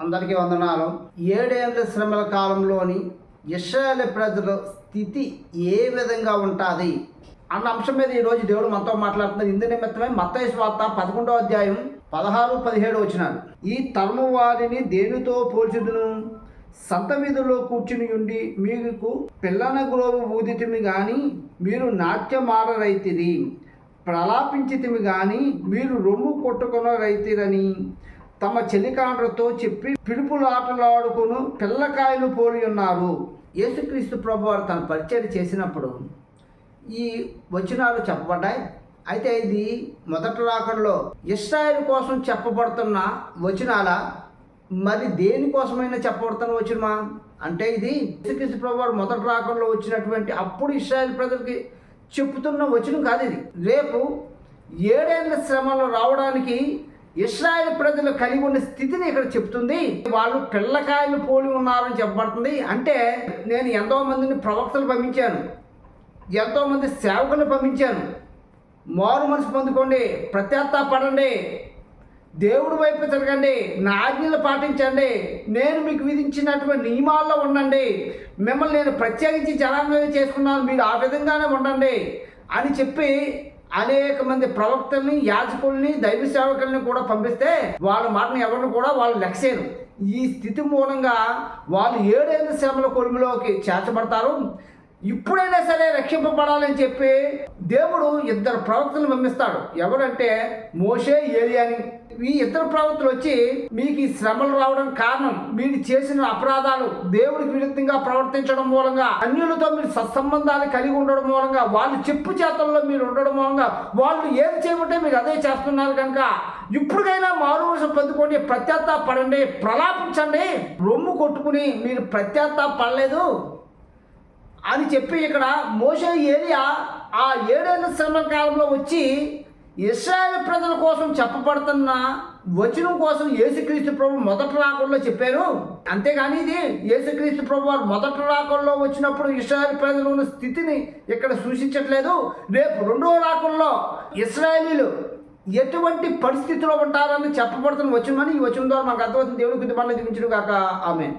అందరికీ వందనాలు. 7 ఏళ్ల శ్రమల కాలంలోని ఇశ్రాయేలు ప్రజల స్థితి ఏ విధంగా ఉంటుంది అన్న అంశం మీద ఈరోజు దేవుడు మనతో మాట్లాడుతున్నారు. ఇందు నిమిత్తమే మత్తయి సువార్త 11వ అధ్యాయం 16-17 వచనాలు. ఈ తరము వారిని దేనితో పోల్చుదును? సంత వీధిలో కూర్చుని ఉండి మీకు పిల్లన గ్రోవు ఊదితిమి గాని మీరు నాట్యమాడరైతిరి, ప్రలాపించితిమి గాని మీరు రొమ్ము కొట్టుకున్న రైతిరని తమ చెలికాండ్రతో చెప్పి పిడుపులాటలాడుకును పిల్లకాయలు పోలి ఉన్నారు. యేసుక్రీస్తు ప్రభువారు తన పరిచయం చేసినప్పుడు ఈ వచనాలు చెప్పబడ్డాయి. అయితే ఇది మొదటి రాకడలో ఇశ్రాయేలు కోసం చెప్పబడుతున్న వచనాల, మరి దేనికోసమైనా చెప్పబడుతున్న వచనమా అంటే ఇది యేసుక్రీస్తు ప్రభువారు మొదటి రాకడలో వచ్చినటువంటి అప్పుడు ఇశ్రాయేలు ప్రజలకి చెప్పుతున్న వచనం కాదు. ఇది రేపు 7 ఏళ్ల శ్రమలు రావడానికి ఇశ్రాయేలు ప్రజలు కలిగి ఉన్న స్థితిని ఇక్కడ చెప్తుంది. వాళ్ళు పిల్లకాయలు పోలి ఉన్నారని చెప్పబడుతుంది. అంటే నేను ఎంతోమందిని ప్రవక్తలు పంపించాను, ఎంతోమంది సేవకులు పంపించాను. మారు మనసు పొందుకోండి, పడండి, దేవుడి వైపు తిరగండి, నా ఆజ్ఞలు పాటించండి, నేను మీకు విధించినటువంటి నియమాల్లో ఉండండి, మిమ్మల్ని నేను ప్రత్యేకించి జనాంగంగా చేసుకున్నాను, మీరు ఆ విధంగానే ఉండండి అని చెప్పి అనేక మంది ప్రవక్తల్ని, యాజకుల్ని, దైవ సేవకుల్ని కూడా పంపిస్తే వాళ్ళ మాటను ఎవరిని కూడా వాళ్ళు లెక్సేరు. ఈ స్థితి మూలంగా వాళ్ళు 7 ఏళ్ల శ్రమల కొలుములోకి చేర్చబడతారు. ఇప్పుడైనా సరే రక్షింపబడాలని చెప్పి దేవుడు 2 ప్రవక్తలు పంపిస్తాడు. ఎవరంటే మోషే, ఏలియా అని. ఈ 2 ప్రవక్తలు వచ్చి మీకు ఈ శ్రమలు రావడం కారణం మీరు చేసిన అపరాధాలు, దేవుడికి విరుద్ధంగా ప్రవర్తించడం మూలంగా, అన్యులతో మీరు సత్సంబంధాలు కలిగి ఉండడం మూలంగా, వాళ్ళు చెప్పు చేతల్లో మీరు ఉండడం మూలంగా, వాళ్ళు ఏది చేయమంటే మీరు అదే చేస్తున్నారు కనుక ఇప్పుడైనా మారుమనసు పొందుకోండి, పడండి, ప్రలాపించండి. రొమ్ము కొట్టుకుని మీరు పడలేదు అని చెప్పి ఇక్కడ మోషే, ఏలియా ఆ 7 ఏళ్ల శ్రమల కాలంలో వచ్చి ఇశ్రాయేలు ప్రజల కోసం చెప్పబడుతున్న వచనం కోసం యేసుక్రీస్తు ప్రభు మొదటి రాకడలో చెప్పారు. అంతేగాని ఇది యేసుక్రీస్తు ప్రభు వారు మొదటి రాకడలో వచ్చినప్పుడు ఇశ్రాయేలు ప్రజలు ఉన్న స్థితిని ఇక్కడ సూచించట్లేదు. రేపు 2వ రాకడలో ఇశ్రాయేలీలు ఎటువంటి పరిస్థితిలో ఉంటారని చెప్పబడుతున్న వచనమని ఈ వచనం ద్వారా మనకు అర్థమవుతుంది. దేవుడికి మనల్ని దీవించును గాక. ఆమేన్.